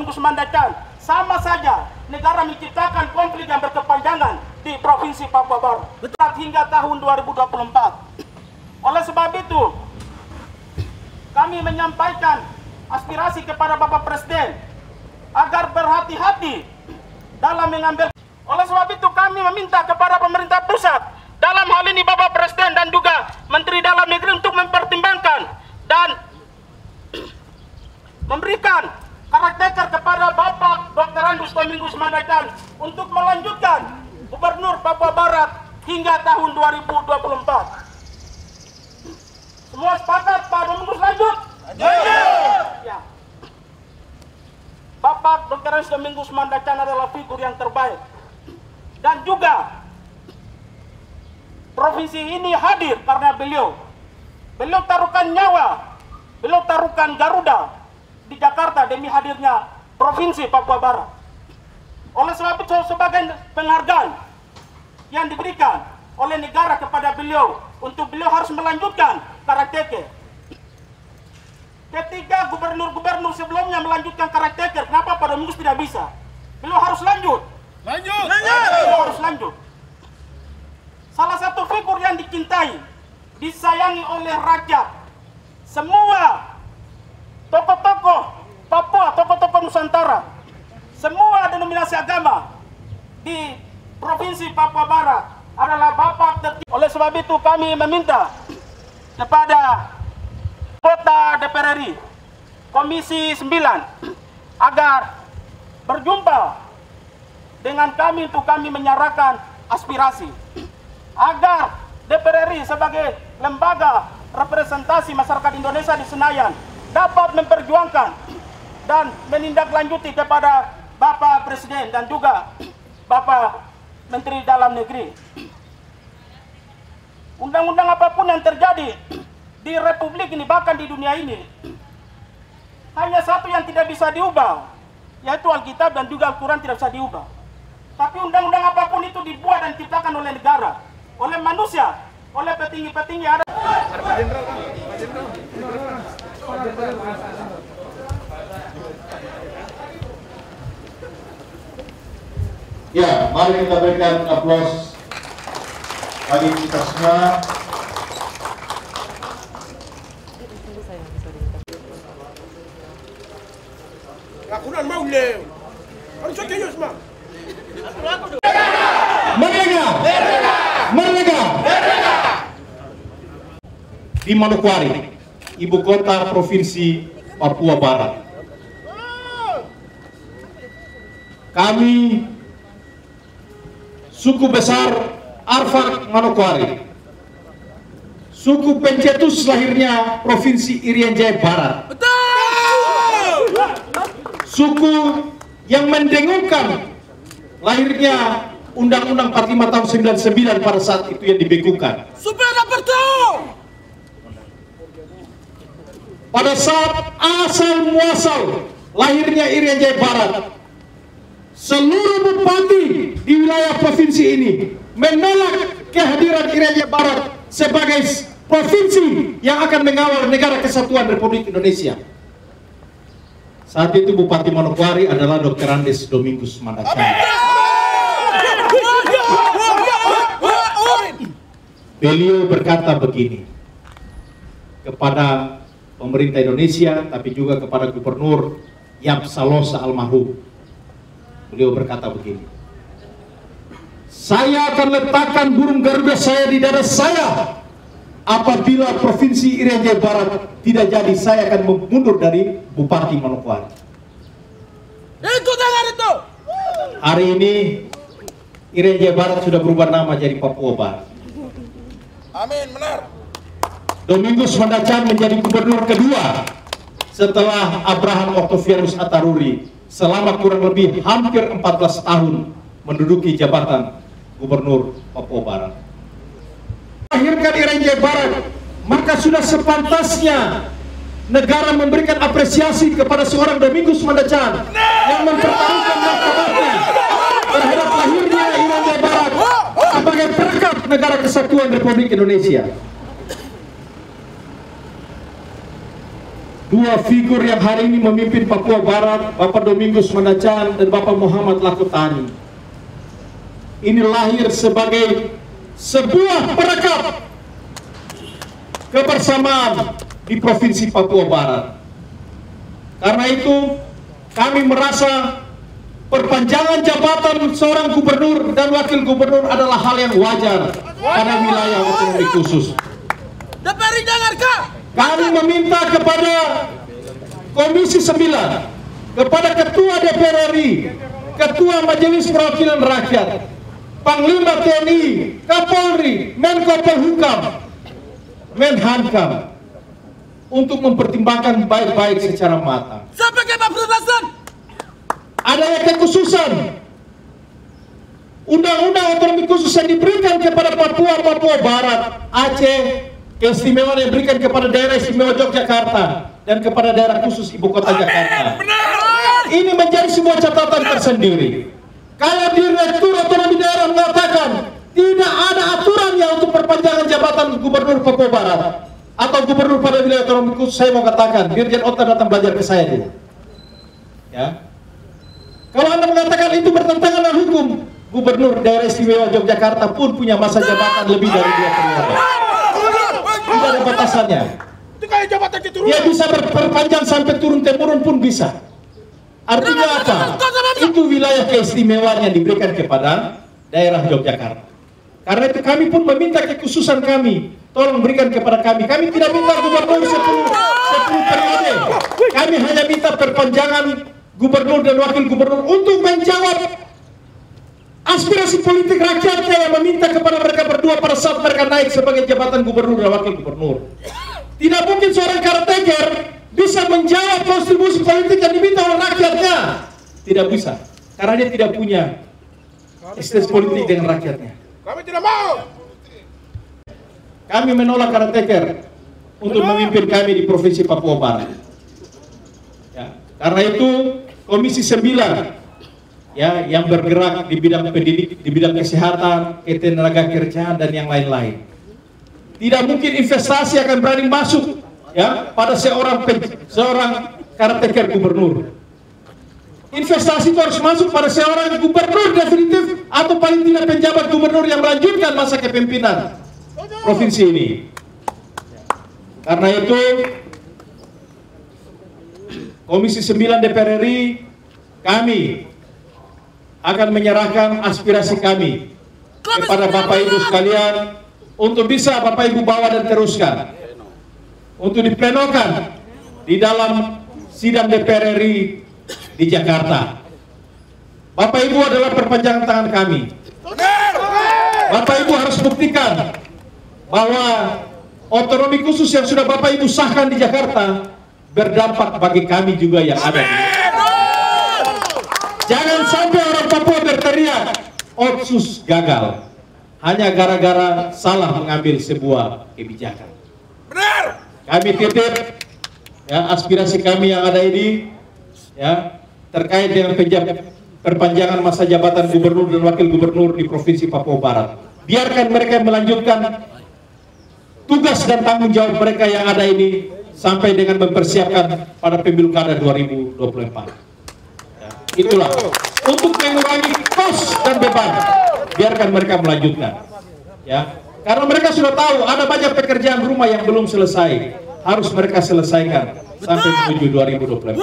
Domingos Mandacan, sama saja negara menciptakan konflik yang berkepanjangan di Provinsi Papua Barat hingga tahun 2024. Oleh sebab itu, kami menyampaikan aspirasi kepada Bapak Presiden agar berhati-hati dalam mengambil. Oleh sebab itu kami meminta kepada pemerintah pusat, dalam hal ini Bapak Presiden dan juga Menteri Dalam Negeri, untuk mempertimbangkan dan memberikan karakter kepada Bapak Dr. Andus Domingos Mandacan untuk melanjutkan Gubernur Papua Barat hingga tahun 2024. Semua sepakat Pak Domingos lanjut? Ya. Bapak Dr. Andus Domingos Mandacan adalah figur yang terbaik. Dan juga provinsi ini hadir karena beliau taruhkan nyawa, beliau taruhkan Garuda di Jakarta demi hadirnya Provinsi Papua Barat. Oleh sebab itu, sebagai penghargaan yang diberikan oleh negara kepada beliau, untuk beliau harus melanjutkan karakter. Ketika gubernur-gubernur sebelumnya melanjutkan karakter, kenapa Pak Domingos tidak bisa? Beliau harus lanjut. Beliau harus lanjut. Salah satu figur yang dicintai, disayangi oleh rakyat, semua tokoh-tokoh Papua, tokoh-tokoh Nusantara, semua denominasi agama di Provinsi Papua Barat adalah Bapak tertinggi. Oleh sebab itu kami meminta kepada anggota DPR RI Komisi 9 agar berjumpa dengan kami untuk kami menyatakan aspirasi agar DPR RI sebagai lembaga representasi masyarakat Indonesia di Senayan dapat memperjuangkan dan menindaklanjuti kepada Bapak Presiden dan juga Bapak Menteri Dalam Negeri. Undang-undang apapun yang terjadi di Republik ini, bahkan di dunia ini, hanya satu yang tidak bisa diubah, yaitu Alkitab dan juga Al-Quran tidak bisa diubah. Tapi undang-undang apapun itu dibuat dan diciptakan oleh negara, oleh manusia, oleh petinggi-petinggi ada. Ya, mari kita berikan aplaus bagi kita semua. Lakukan mau leu. Harus serius mah. Merdeka! Merdeka! Di Manokwari, ibu kota Provinsi Papua Barat, kami suku besar Arfak Manokwari, suku pencetus lahirnya Provinsi Irian Jaya Barat, suku yang mendengungkan lahirnya Undang-Undang 45 tahun 99 pada saat itu yang dibekukan. Supaya bertahu. Pada saat asal muasal lahirnya Irian Jaya Barat, seluruh bupati di wilayah provinsi ini menolak kehadiran Irian Jaya Barat sebagai provinsi yang akan mengawal negara kesatuan Republik Indonesia. Saat itu Bupati Manokwari adalah Dr. Andus Domingos Mandacan. Beliau berkata begini kepada pemerintah Indonesia, tapi juga kepada Gubernur Yap Salosa almarhum. Beliau berkata begini, saya akan letakkan burung Garuda saya di dada saya. Apabila Provinsi Irian Jaya Barat tidak jadi, saya akan mundur dari Bupati Manokwari. Itu dengar itu. Hari ini Irian Jaya Barat sudah berubah nama jadi Papua Barat. Amin, benar. Domingos Mandacan menjadi gubernur kedua setelah Abraham Octavianus Ataruri selama kurang lebih hampir 14 tahun menduduki jabatan gubernur Papua Barat. Akhirkan Irian Jaya Barat, maka sudah sepantasnya negara memberikan apresiasi kepada seorang Domingos Mandacan yang mempertaruhkan martabatnya terhadap lahirnya Irian Jaya Barat sebagai perekat negara kesatuan Republik Indonesia. dua figur yang hari ini memimpin Papua Barat, Bapak Domingus Mandacan dan Bapak Muhammad Lakutani. Ini lahir sebagai sebuah perekat kebersamaan di Provinsi Papua Barat. Karena itu kami merasa perpanjangan jabatan seorang gubernur dan wakil gubernur adalah hal yang wajar pada wilayah otonomi khusus. Kami meminta kepada Komisi 9, kepada Ketua DPR RI, Ketua Majelis Perwakilan Rakyat, Panglima TNI, Kapolri, Menko Polhukam, Menhankam, untuk mempertimbangkan baik-baik secara matang. Sampai ke Pak Presiden. Adanya kekhususan undang-undang otonomi khusus yang diberikan kepada Papua Barat, Aceh, keistimewaan yang diberikan kepada daerah istimewa Yogyakarta dan kepada daerah khusus ibu kota Jakarta. Ini menjadi sebuah catatan tersendiri. Kalau Direktur Otonomi Daerah mengatakan tidak ada aturannya untuk perpanjangan jabatan Gubernur Papua Barat atau Gubernur pada wilayah otonomi khusus, saya mau katakan Dirjen Otta datang belajar ke saya dulu. Ya. Kalau Anda mengatakan itu bertentangan dengan hukum, Gubernur Daerah Istimewa Yogyakarta pun punya masa jabatan lebih dari 2 periode. Tidak ada batasannya. Dia bisa berpanjang sampai turun-temurun pun bisa. Artinya apa? Itu wilayah keistimewaan yang diberikan kepada daerah Yogyakarta. Karena itu kami pun meminta kekhususan kami. Tolong berikan kepada kami. Kami tidak minta gubernur 10 periode. Kami hanya minta perpanjangan gubernur dan wakil gubernur untuk menjawab aspirasi politik rakyatnya yang meminta kepada mereka berdua pada saat mereka naik sebagai jabatan gubernur dan wakil gubernur. Tidak mungkin seorang caretaker bisa menjawab kontribusi politik yang diminta oleh rakyatnya. Tidak bisa, karena dia tidak punya eksistensi politik dengan rakyatnya. Kami tidak mau. Kami menolak caretaker untuk memimpin kami di Provinsi Papua Barat. Ya, karena itu Komisi 9 ya, yang bergerak di bidang pendidik, di bidang kesehatan, ketenaga kerjaan dan yang lain-lain. Tidak mungkin investasi akan berani masuk ya pada seorang caretaker gubernur. Investasi itu harus masuk pada seorang gubernur definitif atau paling tidak penjabat gubernur yang melanjutkan masa kepemimpinan provinsi ini. Karena itu Komisi 9 DPR RI, kami akan menyerahkan aspirasi kami kepada Bapak Ibu sekalian untuk bisa Bapak Ibu bawa dan teruskan untuk diplenokan di dalam sidang DPR RI di Jakarta. Bapak Ibu adalah perpanjangan tangan kami. Bapak Ibu harus buktikan bahwa otonomi khusus yang sudah Bapak Ibu sahkan di Jakarta berdampak bagi kami juga yang ada di. Jangan sampai orang Papua berteriak Otsus gagal hanya gara-gara salah mengambil sebuah kebijakan. Kami titip ya aspirasi kami yang ada ini ya terkait dengan perpanjangan masa jabatan gubernur dan wakil gubernur di Provinsi Papua Barat. Biarkan mereka melanjutkan tugas dan tanggung jawab mereka yang ada ini sampai dengan mempersiapkan pada pemilu kada 2024. Ya, itulah untuk mengurangi kos dan beban. Biarkan mereka melanjutkan. Ya, karena mereka sudah tahu ada banyak pekerjaan rumah yang belum selesai, harus mereka selesaikan sampai menuju 2024.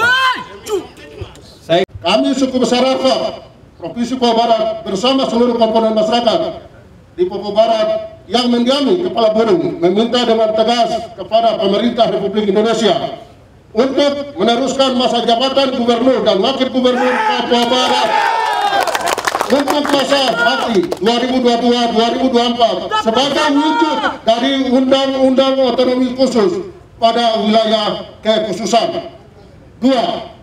Kami suku besar Arfa, Provinsi Papua Barat bersama seluruh komponen masyarakat di Papua Barat yang mendiami kepala burung meminta dengan tegas kepada pemerintah Republik Indonesia untuk meneruskan masa jabatan gubernur dan wakil gubernur Papua Barat untuk masa bakti 2022-2024 sebagai wujud dari Undang-Undang Otonomi Khusus pada wilayah kekhususan. 2.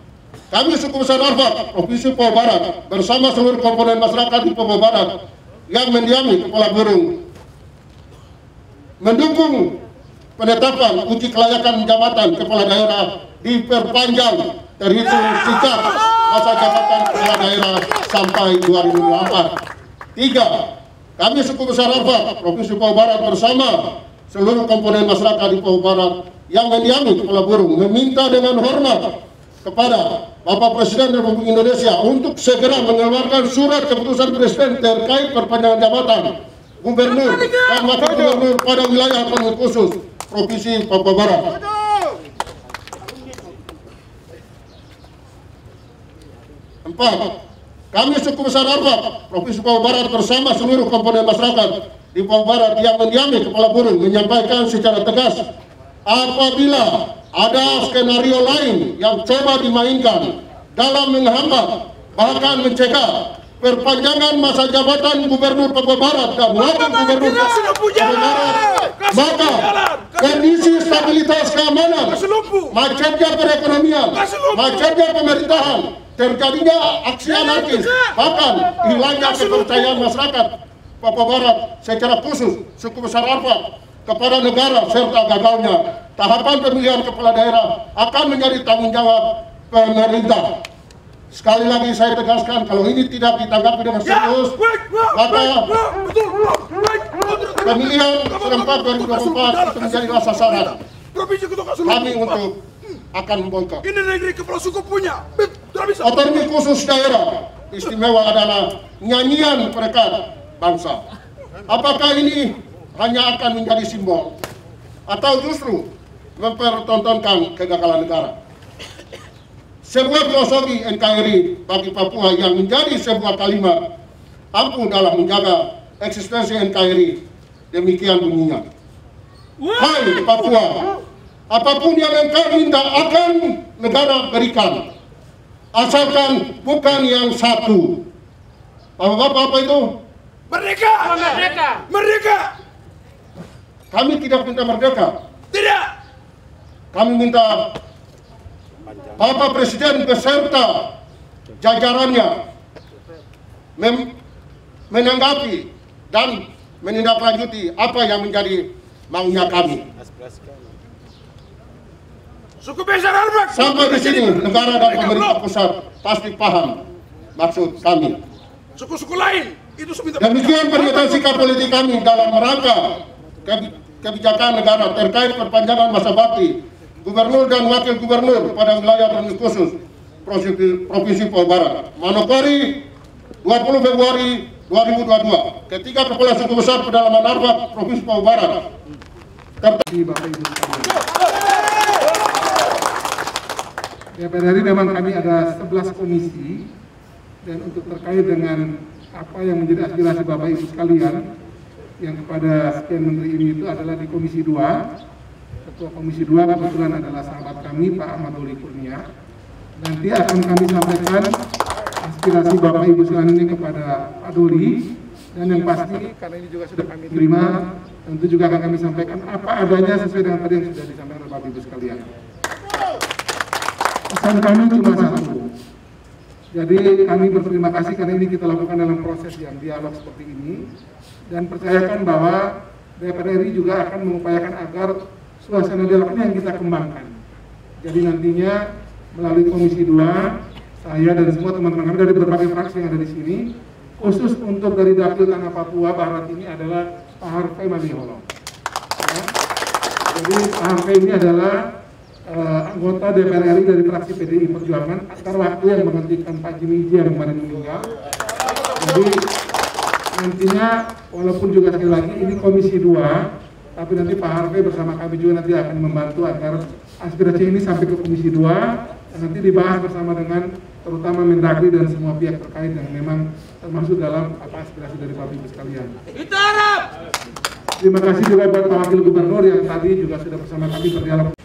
Kami suku besar Arfa, Provinsi Papua Barat bersama seluruh komponen masyarakat di Papua Barat yang mendiami kepala burung mendukung penetapan uji kelayakan jabatan kepala daerah diperpanjang terhitung sejak masa jabatan kepala daerah sampai 2024. 3. Kami suku besar Arfa, Provinsi Papua Barat bersama seluruh komponen masyarakat di Papua Barat yang mendiami Kepala Burung meminta dengan hormat kepada Bapak Presiden Republik Indonesia untuk segera mengeluarkan surat keputusan Presiden terkait perpanjangan jabatan Gubernur dan Wakil Gubernur pada wilayah otonomi khusus Provinsi Papua Barat. Empat, kami suku besar Arfak Provinsi Papua Barat bersama seluruh komponen masyarakat di Papua Barat yang mendiami Kepala Burung menyampaikan secara tegas apabila ada skenario lain yang coba dimainkan dalam menghambat bahkan mencegah perpanjangan masa jabatan Gubernur Papua Barat dan Wakil Gubernur Papua Barat, maka kondisi stabilitas keamanan, macetnya perekonomian, macetnya pemerintahan, terjadinya aksi anarkis, bahkan hilangnya kepercayaan masyarakat Papua Barat secara khusus suku besar Arfak kepada negara serta gagalnya tahapan pemilihan kepala daerah akan menjadi tanggung jawab pemerintah. Sekali lagi saya tegaskan, kalau ini tidak ditanggapi dengan serius, maka pemilihan serentak 2024 itu menjadilah sasaran kami untuk akan memboikot. Ini negeri kepala suku punya. Otonomi khusus daerah istimewa adalah nyanyian perekat bangsa. Apakah ini hanya akan menjadi simbol atau justru mempertontonkan kegagalan negara? Sebuah filosofi NKRI bagi Papua yang menjadi sebuah kalimat ampuh dalam menjaga eksistensi NKRI demikian bunyinya. Hai Papua, apapun yang engkau minta akan negara berikan, asalkan bukan yang satu. Bapak-bapak apa itu? Merdeka! Merdeka! Merdeka! Kami tidak minta merdeka. Tidak! Kami minta Bapak Presiden beserta jajarannya menanggapi dan menindaklanjuti apa yang menjadi maunya kami. Suku besar Arfak. Sampai di sini negara dan pemerintah pusat pasti paham maksud kami. Suku-suku lain itu seminta. Demikian pernyataan sikap politik kami dalam rangka kebijakan negara terkait perpanjangan masa bakti Gubernur dan Wakil Gubernur pada wilayah otonomi khusus Provinsi Papua Barat. Manokwari 20 Februari 2022. Ketika Kepala Suku Besar Pedalaman Arfak Provinsi Papua Barat. Bapak Ibu sekalian. DPR RI memang kami ada 11 komisi, dan untuk terkait dengan apa yang menjadi aspirasi Bapak Ibu sekalian yang kepada sekian menteri ini itu adalah di Komisi 2. Ketua Komisi 2 kebetulan adalah sahabat kami Pak Ahmad Doli Kurnia. Nanti akan kami sampaikan aspirasi Bapak Ibu sekalian ini kepada Pak Doli, dan yang pasti karena ini juga sudah kami terima, tentu juga akan kami sampaikan apa adanya sesuai dengan tadi yang sudah disampaikan oleh Bapak Ibu sekalian. Pesan kami cuma satu. Jadi kami berterima kasih karena ini kita lakukan dalam proses yang dialog seperti ini, dan percayakan bahwa DPR RI juga akan mengupayakan agar suasana dialog ini yang kita kembangkan. Jadi nantinya melalui Komisi 2, saya dan semua teman-teman kami dari berbagai fraksi yang ada di sini, khusus untuk dari Dapil Tanah Papua Barat ini adalah Pak Harvey Maliholo. Ya. Jadi Pak Harvey ini adalah anggota DPR RI dari fraksi PDI Perjuangan agar waktu yang menggantikan Pak Jimmy Iji yang kemarin meninggal. Jadi nantinya walaupun juga sekali lagi ini Komisi 2, tapi nanti Pak Harvey bersama kami juga nanti akan membantu agar aspirasi ini sampai ke Komisi 2 dan nanti dibahas bersama dengan terutama Mendagri dan semua pihak terkait yang memang termasuk dalam aspirasi dari Bapak Ibu sekalian. Kita harap. Terima kasih juga buat Pak Wakil Gubernur yang tadi juga sudah bersama kami berdialog.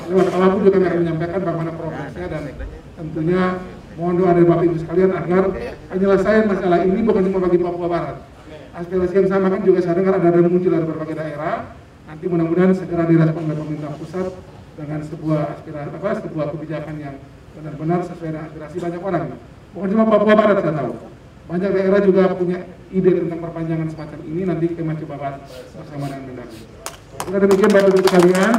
Lewat apapun juga kami akan menyampaikan bagaimana progresnya, dan tentunya mohon doa dari Bapak Ibu sekalian agar penyelesaian masalah ini bukan cuma bagi Papua Barat. Aspirasi yang sama kan juga saya dengar ada muncul dari berbagai daerah. Nanti mudah-mudahan segera direspon oleh pemerintah pusat dengan sebuah aspirasi sebuah kebijakan yang benar-benar sesuai dengan aspirasi banyak orang. Bukan cuma Papua Barat, saya tahu. Banyak daerah juga punya ide tentang perpanjangan semacam ini, nanti kita coba bahas bersama dengan Mendagri. Kita demikian Bapak Ibu sekalian.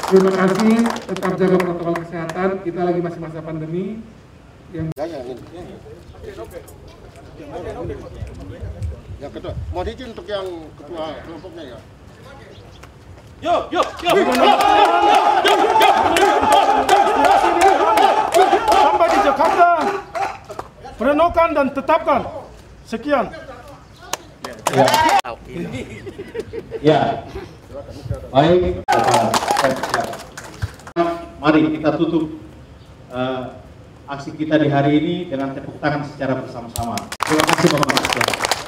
Terima kasih, tetap jaga protokol kesehatan. Kita lagi masih masa pandemi. Yang kedua, mohon izin untuk yang ketua kelompoknya ya. Sampai di Jakarta, perenokan dan tetapkan. Sekian. Ya. Baik. Mari kita tutup aksi kita di hari ini dengan tepuk tangan secara bersama-sama. Terima kasih Bapak.